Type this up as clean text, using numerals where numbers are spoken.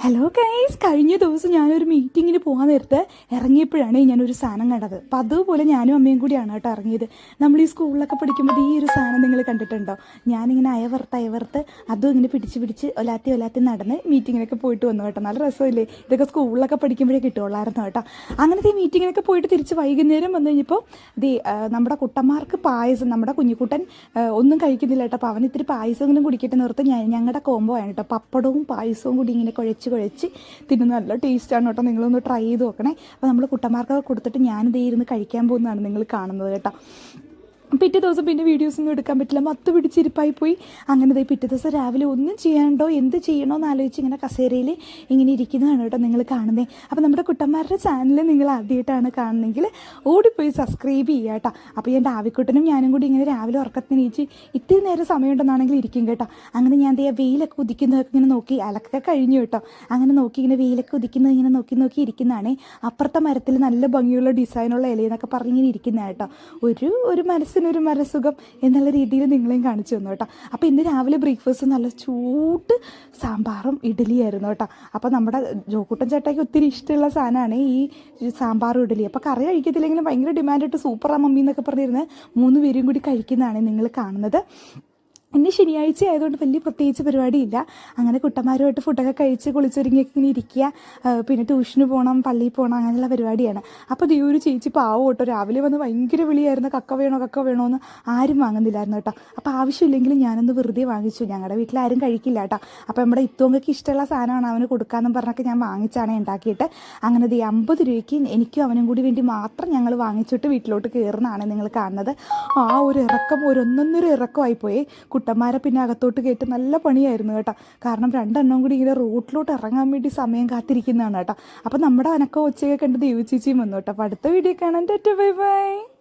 Hello guys, കഴിഞ്ഞ ദിവസം ഞാനൊരു മീറ്റിങ്ങിന് പോകാൻ നേരത്തെ ഇറങ്ങിയപ്പോഴാണ് ഞാനൊരു സാധനം കണ്ടത്. അപ്പം അതുപോലെ ഞാനും അമ്മയും കൂടിയാണ് കേട്ടോ ഇറങ്ങിയത്. നമ്മൾ ഈ സ്കൂളിലൊക്കെ പഠിക്കുമ്പോൾ ഈ ഒരു സാധനം നിങ്ങൾ കണ്ടിട്ടുണ്ടോ? ഞാനിങ്ങനെ അയവർത്ത് അതും ഇങ്ങനെ പിടിച്ച് ഒലാത്തി നടന്ന് മീറ്റിങ്ങിനൊക്കെ പോയിട്ട് വന്നു കേട്ടോ. നല്ല രസമില്ലേ? ഇതൊക്കെ സ്കൂളിലൊക്കെ പഠിക്കുമ്പോഴേ കിട്ടുള്ളായിരുന്നു കേട്ടോ. അങ്ങനത്തെ ഈ മീറ്റിങ്ങിനൊക്കെ പോയിട്ട് തിരിച്ച് വൈകുന്നേരം വന്നു കഴിഞ്ഞപ്പോൾ നമ്മുടെ കുട്ടന്മാർക്ക് പായസം, നമ്മുടെ കുഞ്ഞിക്കുട്ടൻ ഒന്നും കഴിക്കുന്നില്ല കേട്ടോ. അപ്പോൾ അവൻ ഇത്തിരി പായസമെങ്കിലും കുടിക്കട്ടെ നിർത്ത് ഞങ്ങളുടെ കോംബോ ആണ് കേട്ടോ. പപ്പടവും പായസവും കൂടി ഇങ്ങനെ കുഴച്ച് തിന്നുന്ന നല്ല ടേസ്റ്റാണ് കേട്ടോ. നിങ്ങളൊന്ന് ട്രൈ ചെയ്ത് നോക്കണേ. അപ്പോൾ നമ്മൾ കുട്ടന്മാർക്കൊക്കെ കൊടുത്തിട്ട് ഞാനിതേ ഇരുന്ന് കഴിക്കാൻ പോകുന്നതാണ് നിങ്ങൾ കാണുന്നത് കേട്ടോ. പിറ്റേ ദിവസം പിന്നെ വീഡിയോസൊന്നും എടുക്കാൻ പറ്റില്ല, മത്ത് പിടിച്ചിരിപ്പായി പോയി. അങ്ങനെ പിറ്റേ ദിവസം രാവിലെ ഒന്നും ചെയ്യാണ്ടോ എന്ത് ചെയ്യണമെന്ന് ആലോചിച്ച് ഇങ്ങനെ കസേരയിൽ ഇങ്ങനെ ഇരിക്കുന്നതാണ് കേട്ടോ നിങ്ങൾ കാണുന്നത്. അപ്പോൾ നമ്മുടെ കുട്ടന്മാരുടെ ചാനൽ നിങ്ങൾ ആദ്യമായിട്ടാണ് കാണുന്നതെങ്കിൽ ഓടിപ്പോയി സബ്സ്ക്രൈബ് ചെയ്യുക കേട്ടോ. അപ്പോൾ ഞാൻ ഡാവിക്കുട്ടനും ഞാനും കൂടി ഇങ്ങനെ രാവിലെ ഉറക്കത്തിന് എണീച്ച് ഇത്തിരി നേരം സമയമുണ്ടെന്നാണെങ്കിൽ ഇരിക്കും കേട്ടോ. അങ്ങനെ ഞാൻ വെയിലൊക്കെ ഉദിക്കുന്നതൊക്കെ ഇങ്ങനെ നോക്കി, അലക്കൊക്കെ കഴിഞ്ഞു കേട്ടോ. അങ്ങനെ നോക്കി ഇങ്ങനെ വെയിലൊക്കെ ഉദിക്കുന്നത് ഇങ്ങനെ നോക്കി ഇരിക്കുന്നതാണ്. അപ്പുറത്തെ മരത്തിൽ നല്ല ഭംഗിയുള്ള ഡിസൈനുള്ള ഇലയെന്നൊക്കെ പറഞ്ഞിങ്ങനെ ഇരിക്കുന്ന കേട്ടോ. ഒരു മനസ്സിനൊരു മരസുഖം എന്നുള്ള രീതിയിൽ നിങ്ങളെയും കാണിച്ചു തന്നു കേട്ടോ. അപ്പോൾ ഇന്ന് രാവിലെ ബ്രേക്ക്ഫാസ്റ്റ് നല്ല ചൂട്ട് സാമ്പാറും ഇഡ്ഡലിയായിരുന്നു കേട്ടോ. അപ്പോൾ നമ്മുടെ ജോക്കുട്ടൻ ചേട്ടായിക്ക് ഒത്തിരി ഇഷ്ടമുള്ള സാധനമാണ് ഈ സാമ്പാറും ഇഡ്ഡലി. അപ്പോൾ കറി കഴിക്കത്തില്ലെങ്കിലും ഭയങ്കര ഡിമാൻഡായിട്ട് സൂപ്പറാ മമ്മി എന്നൊക്കെ പറഞ്ഞിരുന്നത് 3 പേരും കൂടി കഴിക്കുന്നതാണ് നിങ്ങൾ കാണുന്നത്. ഇന്ന് ശനിയാഴ്ച ആയതുകൊണ്ട് വലിയ പ്രത്യേകിച്ച് പരിപാടിയില്ല. അങ്ങനെ കുട്ടന്മാരുമായിട്ട് ഫുഡൊക്കെ കഴിച്ച് കുളിച്ചൊരുങ്ങിയൊക്കെ ഇങ്ങനെ ഇരിക്കുക. പിന്നെ ട്യൂഷന് പോകണം, പള്ളിയിൽ പോകണം, അങ്ങനെയുള്ള പരിപാടിയാണ്. അപ്പോൾ ഒരു ചേച്ചി പാവം കേട്ടോ, രാവിലെ വന്ന് ഭയങ്കര വിളിയായിരുന്നു, കക്ക വേണോ എന്ന്. ആരും വാങ്ങുന്നില്ലായിരുന്നു കേട്ടോ. അപ്പോൾ ആവശ്യമില്ലെങ്കിലും ഞാനൊന്ന് വെറുതെ വാങ്ങിച്ചു. ഞങ്ങളുടെ വീട്ടിൽ ആരും കഴിക്കില്ല കേട്ടോ. അപ്പോൾ നമ്മുടെ ഇത്തോങ്ങക്ക് ഇഷ്ടമുള്ള സാധനമാണ് അവന് കൊടുക്കാമെന്നും പറഞ്ഞൊക്കെ ഞാൻ വാങ്ങിച്ചാണ് ഉണ്ടാക്കിയിട്ട്. അങ്ങനെ 50 രൂപയ്ക്ക് എനിക്കും അവനും കൂടി വേണ്ടി മാത്രം ഞങ്ങൾ വാങ്ങിച്ചിട്ട് വീട്ടിലോട്ട് കയറുന്നതാണ് നിങ്ങൾ കാണുന്നത്. ആ ഒരു ഇറക്കം, ഒന്നൊന്നര ഇറക്കമായിപ്പോയി. കുട്ടന്മാരെ പിന്നെ അകത്തോട്ട് കയറ്റി നല്ല പണിയായിരുന്നു കേട്ടോ. കാരണം 2 എണ്ണം കൂടി ഇങ്ങനെ റോട്ടിലോട്ട് ഇറങ്ങാൻ വേണ്ടി സമയം കാത്തിരിക്കുന്നതാണ് കേട്ടോ. അപ്പോൾ നമ്മുടെ അനക്കം ഒച്ചയൊക്കെ കണ്ട് ദേവി ചേച്ചിയും വന്നു കേട്ടോ. അപ്പോൾ അടുത്ത വീഡിയോ കാണാൻ ബൈ ബൈ.